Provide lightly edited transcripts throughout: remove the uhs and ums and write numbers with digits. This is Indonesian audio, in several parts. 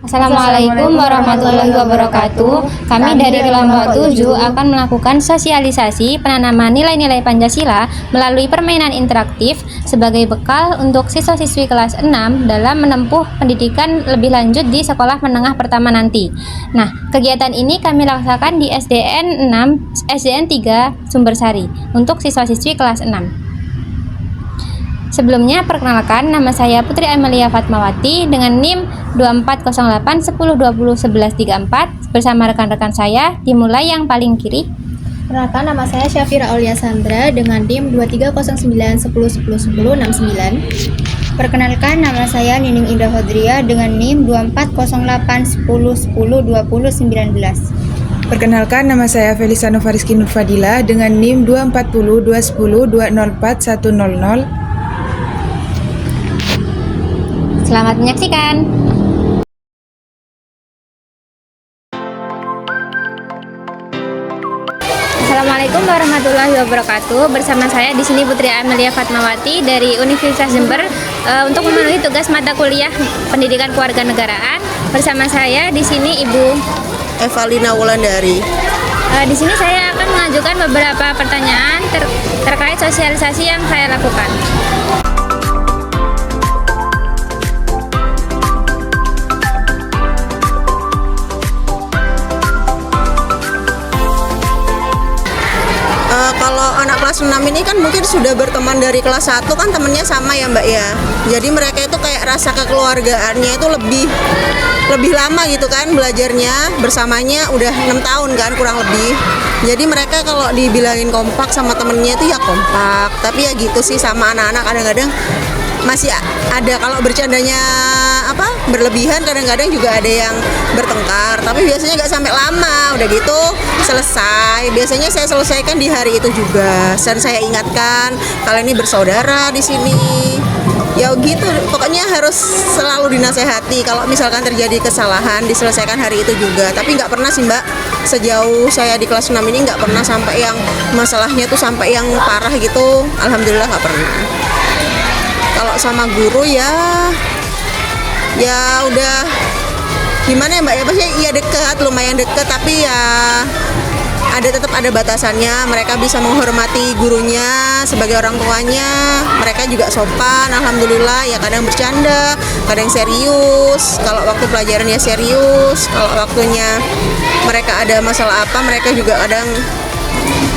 Assalamualaikum warahmatullahi wabarakatuh. Kami dari kelompok 7 akan melakukan sosialisasi penanaman nilai-nilai Pancasila melalui permainan interaktif sebagai bekal untuk siswa-siswi kelas 6 dalam menempuh pendidikan lebih lanjut di sekolah menengah pertama nanti. Nah, kegiatan ini kami laksanakan di SDN 3 Sumbersari untuk siswa-siswi kelas 6. Sebelumnya, perkenalkan, nama saya Putri Amelia Fatmawati dengan NIM 240810201134 bersama rekan-rekan saya. Dimulai yang paling kiri. Perkenalkan, nama saya Syafira Aulia Sandra dengan NIM 2309101069. Perkenalkan, nama saya Nining Indah Hodria dengan NIM 240810102019. Perkenalkan, nama saya Felisa Novariski Nurfadila dengan NIM 240210204100. Selamat menyaksikan. Assalamualaikum warahmatullahi wabarakatuh. Bersama saya di sini Putri Amelia Fatmawati dari Universitas Jember untuk memenuhi tugas mata kuliah Pendidikan Kewarganegaraan. Bersama saya di sini Ibu Evalina Wulandari. Di sini saya akan mengajukan beberapa pertanyaan terkait sosialisasi yang saya lakukan. Kalau anak kelas 6 ini kan mungkin sudah berteman dari kelas 1 kan temennya sama ya Mbak ya. Jadi mereka itu kayak rasa kekeluargaannya itu lebih lama gitu kan belajarnya bersamanya udah 6 tahun kan kurang lebih. Jadi mereka kalau dibilangin kompak sama temennya itu ya kompak. Tapi ya gitu sih sama anak-anak kadang-kadang masih ada kalau bercandanya berlebihan kadang-kadang juga ada yang bertengkar, tapi biasanya nggak sampai lama, udah gitu selesai. Biasanya saya selesaikan di hari itu juga dan saya ingatkan kalian ini bersaudara di sini ya gitu, pokoknya harus selalu dinasehati kalau misalkan terjadi kesalahan diselesaikan hari itu juga. Tapi nggak pernah sih Mbak, sejauh saya di kelas 6 ini nggak pernah sampai yang masalahnya tuh sampai yang parah gitu, alhamdulillah nggak pernah. Kalau sama guru ya udah gimana ya Mbak ya, pasti ya dekat, lumayan dekat, tapi ya tetap ada batasannya. Mereka bisa menghormati gurunya sebagai orang tuanya, mereka juga sopan alhamdulillah ya, kadang bercanda, kadang serius. Kalau waktu pelajaran ya serius, kalau waktunya mereka ada masalah apa mereka juga kadang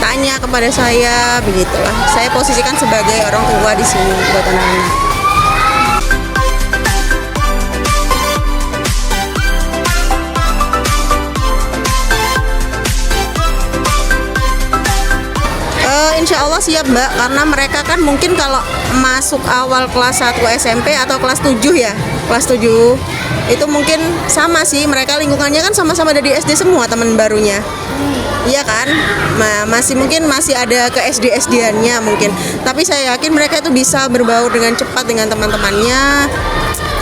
tanya kepada saya, begitulah. Saya posisikan sebagai orang tua di sini buat anak-anak. Insya Allah siap Mbak, karena mereka kan mungkin kalau masuk awal kelas 1 SMP atau kelas 7 ya, kelas 7 itu mungkin sama sih, mereka lingkungannya kan sama-sama dari SD semua teman barunya. Iya kan, masih ada ke SD-SD-annya mungkin, tapi saya yakin mereka itu bisa berbaur dengan cepat dengan teman-temannya,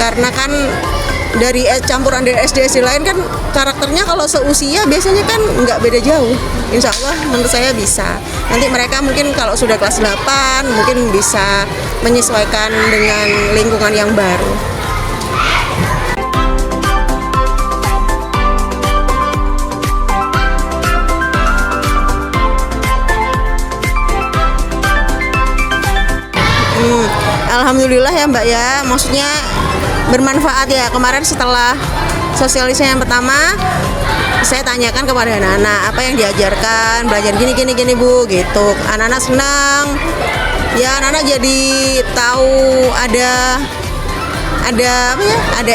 karena kan dari campuran dari SD-SD lain kan karakternya kalau seusia biasanya kan nggak beda jauh. Insya Allah menurut saya bisa. Nanti mereka mungkin kalau sudah kelas 8 mungkin bisa menyesuaikan dengan lingkungan yang baru. Alhamdulillah ya Mbak ya, maksudnya bermanfaat ya. Kemarin setelah sosialisasi yang pertama saya tanyakan kepada anak-anak apa yang diajarkan, belajar gini Bu gitu. Anak-anak senang ya, anak-anak jadi tahu ada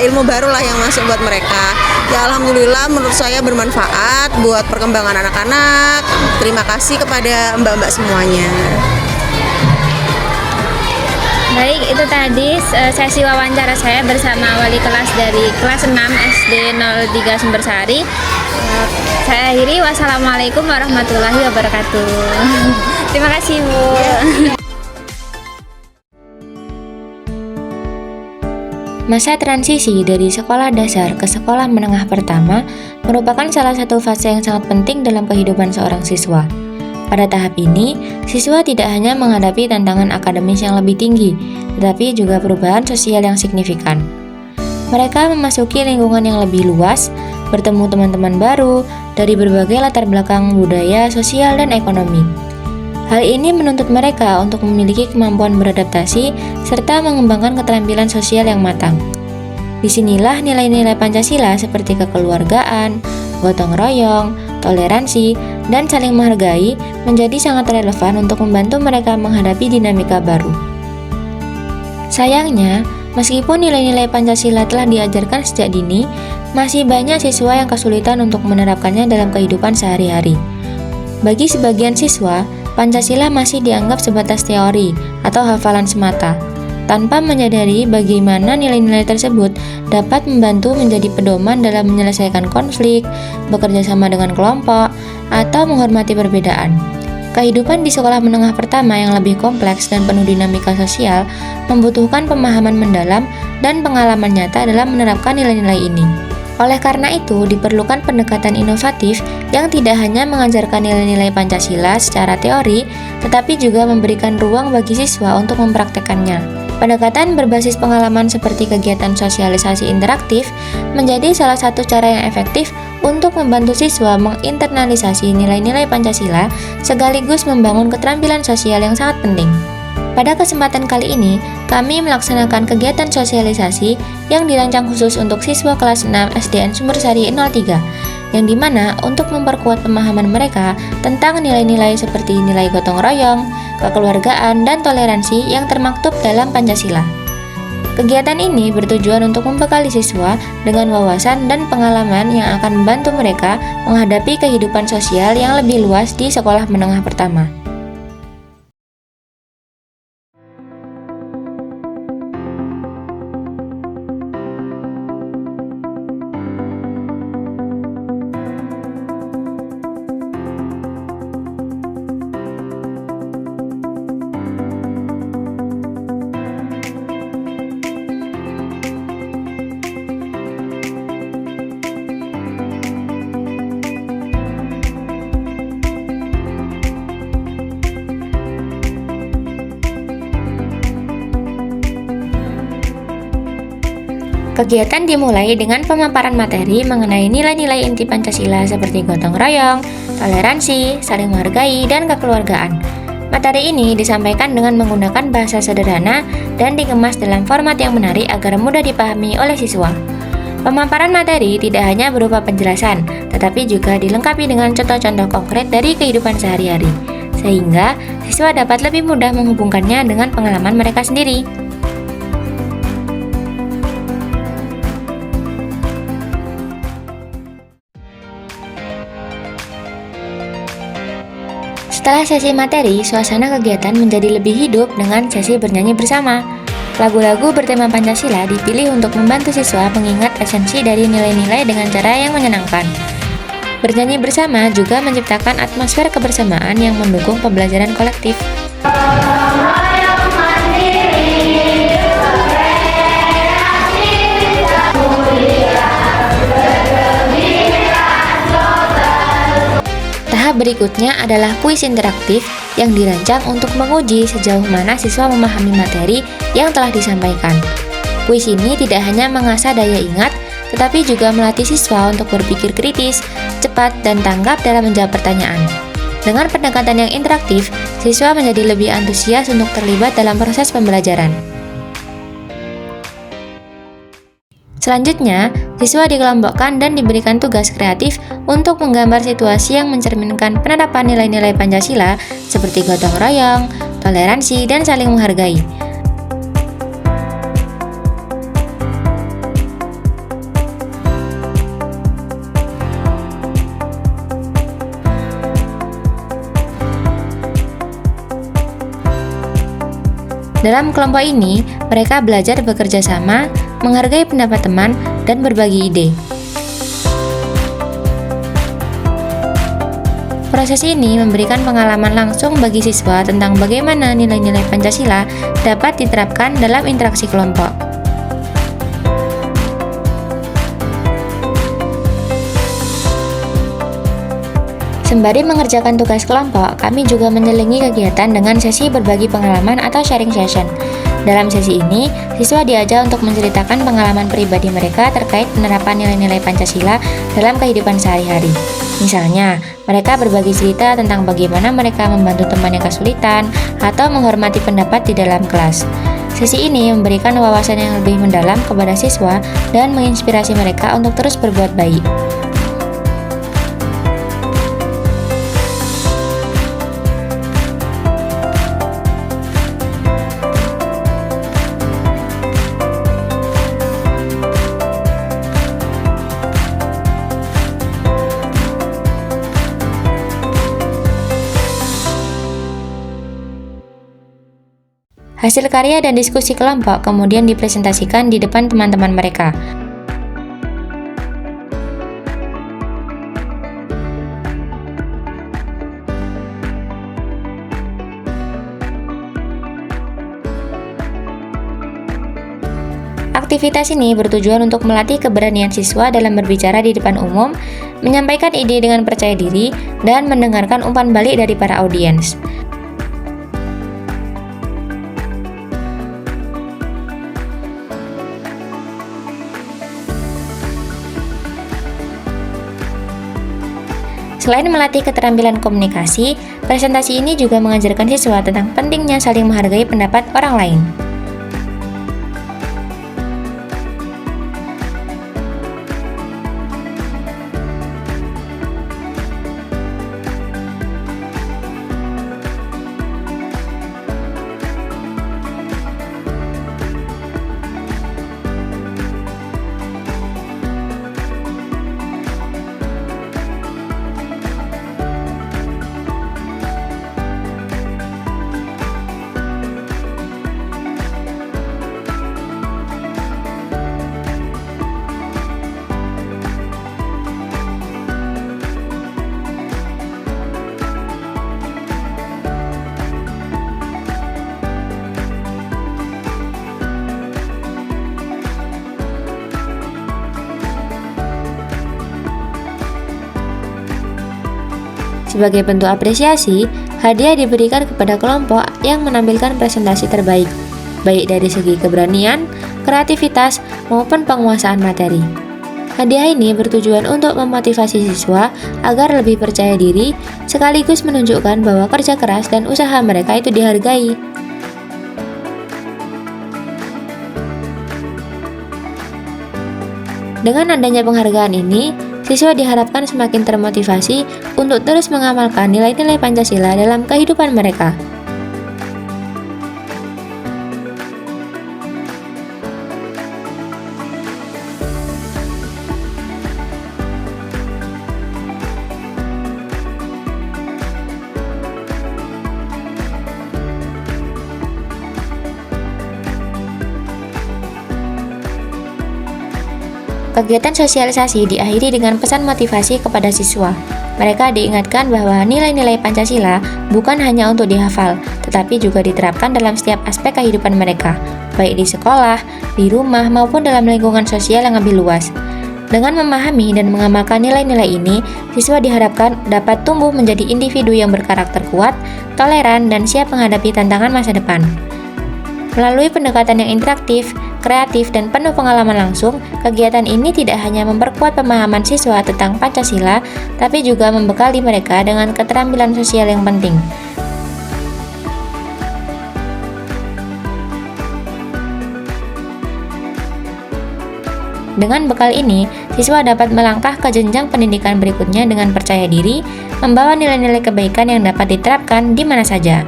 ilmu baru lah yang masuk buat mereka ya. Alhamdulillah menurut saya bermanfaat buat perkembangan anak-anak. Terima kasih kepada mbak-mbak semuanya. Baik, itu tadi sesi wawancara saya bersama wali kelas dari kelas 6 SD 03 Sumbersari. Saya akhiri, wassalamualaikum warahmatullahi wabarakatuh. Terima kasih Bu. Masa transisi dari sekolah dasar ke sekolah menengah pertama merupakan salah satu fase yang sangat penting dalam kehidupan seorang siswa. Pada tahap ini, siswa tidak hanya menghadapi tantangan akademis yang lebih tinggi, tetapi juga perubahan sosial yang signifikan. Mereka memasuki lingkungan yang lebih luas, bertemu teman-teman baru dari berbagai latar belakang budaya, sosial, dan ekonomi. Hal ini menuntut mereka untuk memiliki kemampuan beradaptasi serta mengembangkan keterampilan sosial yang matang. Disinilah nilai-nilai Pancasila seperti kekeluargaan, gotong royong, toleransi, dan saling menghargai menjadi sangat relevan untuk membantu mereka menghadapi dinamika baru. Sayangnya, meskipun nilai-nilai Pancasila telah diajarkan sejak dini, masih banyak siswa yang kesulitan untuk menerapkannya dalam kehidupan sehari-hari. Bagi sebagian siswa, Pancasila masih dianggap sebatas teori atau hafalan semata, tanpa menyadari bagaimana nilai-nilai tersebut dapat membantu menjadi pedoman dalam menyelesaikan konflik, bekerja sama dengan kelompok, atau menghormati perbedaan. Kehidupan di sekolah menengah pertama yang lebih kompleks dan penuh dinamika sosial membutuhkan pemahaman mendalam dan pengalaman nyata dalam menerapkan nilai-nilai ini. Oleh karena itu, diperlukan pendekatan inovatif yang tidak hanya mengajarkan nilai-nilai Pancasila secara teori, tetapi juga memberikan ruang bagi siswa untuk mempraktekannya. Pendekatan berbasis pengalaman seperti kegiatan sosialisasi interaktif menjadi salah satu cara yang efektif untuk membantu siswa menginternalisasi nilai-nilai Pancasila sekaligus membangun keterampilan sosial yang sangat penting. Pada kesempatan kali ini, kami melaksanakan kegiatan sosialisasi yang dirancang khusus untuk siswa kelas 6 SDN Sumbersari 03, yang dimana untuk memperkuat pemahaman mereka tentang nilai-nilai seperti nilai gotong royong, kekeluargaan, dan toleransi yang termaktub dalam Pancasila. Kegiatan ini bertujuan untuk membekali siswa dengan wawasan dan pengalaman yang akan membantu mereka menghadapi kehidupan sosial yang lebih luas di sekolah menengah pertama. Kegiatan dimulai dengan pemaparan materi mengenai nilai-nilai inti Pancasila seperti gotong royong, toleransi, saling menghargai, dan kekeluargaan. Materi ini disampaikan dengan menggunakan bahasa sederhana dan dikemas dalam format yang menarik agar mudah dipahami oleh siswa. Pemaparan materi tidak hanya berupa penjelasan, tetapi juga dilengkapi dengan contoh-contoh konkret dari kehidupan sehari-hari, sehingga siswa dapat lebih mudah menghubungkannya dengan pengalaman mereka sendiri. Setelah sesi materi, suasana kegiatan menjadi lebih hidup dengan sesi bernyanyi bersama. Lagu-lagu bertema Pancasila dipilih untuk membantu siswa mengingat esensi dari nilai-nilai dengan cara yang menyenangkan. Bernyanyi bersama juga menciptakan atmosfer kebersamaan yang mendukung pembelajaran kolektif. Tahap berikutnya adalah kuis interaktif yang dirancang untuk menguji sejauh mana siswa memahami materi yang telah disampaikan. Kuis ini tidak hanya mengasah daya ingat, tetapi juga melatih siswa untuk berpikir kritis, cepat, dan tanggap dalam menjawab pertanyaan. Dengan pendekatan yang interaktif, siswa menjadi lebih antusias untuk terlibat dalam proses pembelajaran. Selanjutnya, siswa dikelompokkan dan diberikan tugas kreatif untuk menggambar situasi yang mencerminkan penerapan nilai-nilai Pancasila seperti gotong royong, toleransi, dan saling menghargai. Dalam kelompok ini, mereka belajar bekerja sama, menghargai pendapat teman, dan berbagi ide. Proses ini memberikan pengalaman langsung bagi siswa tentang bagaimana nilai-nilai Pancasila dapat diterapkan dalam interaksi kelompok. Sembari mengerjakan tugas kelompok, kami juga menyelingi kegiatan dengan sesi berbagi pengalaman atau sharing session. Dalam sesi ini, siswa diajak untuk menceritakan pengalaman pribadi mereka terkait penerapan nilai-nilai Pancasila dalam kehidupan sehari-hari. Misalnya, mereka berbagi cerita tentang bagaimana mereka membantu teman yang kesulitan atau menghormati pendapat di dalam kelas. Sesi ini memberikan wawasan yang lebih mendalam kepada siswa dan menginspirasi mereka untuk terus berbuat baik. Hasil karya dan diskusi kelompok kemudian dipresentasikan di depan teman-teman mereka. Aktivitas ini bertujuan untuk melatih keberanian siswa dalam berbicara di depan umum, menyampaikan ide dengan percaya diri, dan mendengarkan umpan balik dari para audiens. Selain melatih keterampilan komunikasi, presentasi ini juga mengajarkan siswa tentang pentingnya saling menghargai pendapat orang lain. Sebagai bentuk apresiasi, hadiah diberikan kepada kelompok yang menampilkan presentasi terbaik, baik dari segi keberanian, kreativitas, maupun penguasaan materi. Hadiah ini bertujuan untuk memotivasi siswa agar lebih percaya diri, sekaligus menunjukkan bahwa kerja keras dan usaha mereka itu dihargai. Dengan adanya penghargaan ini, siswa diharapkan semakin termotivasi untuk terus mengamalkan nilai-nilai Pancasila dalam kehidupan mereka. Kegiatan sosialisasi diakhiri dengan pesan motivasi kepada siswa. Mereka diingatkan bahwa nilai-nilai Pancasila bukan hanya untuk dihafal, tetapi juga diterapkan dalam setiap aspek kehidupan mereka, baik di sekolah, di rumah, maupun dalam lingkungan sosial yang lebih luas. Dengan memahami dan mengamalkan nilai-nilai ini, siswa diharapkan dapat tumbuh menjadi individu yang berkarakter kuat, toleran, dan siap menghadapi tantangan masa depan. Melalui pendekatan yang interaktif, kreatif, dan penuh pengalaman langsung, kegiatan ini tidak hanya memperkuat pemahaman siswa tentang Pancasila, tapi juga membekali mereka dengan keterampilan sosial yang penting. Dengan bekal ini, siswa dapat melangkah ke jenjang pendidikan berikutnya dengan percaya diri, membawa nilai-nilai kebaikan yang dapat diterapkan di mana saja.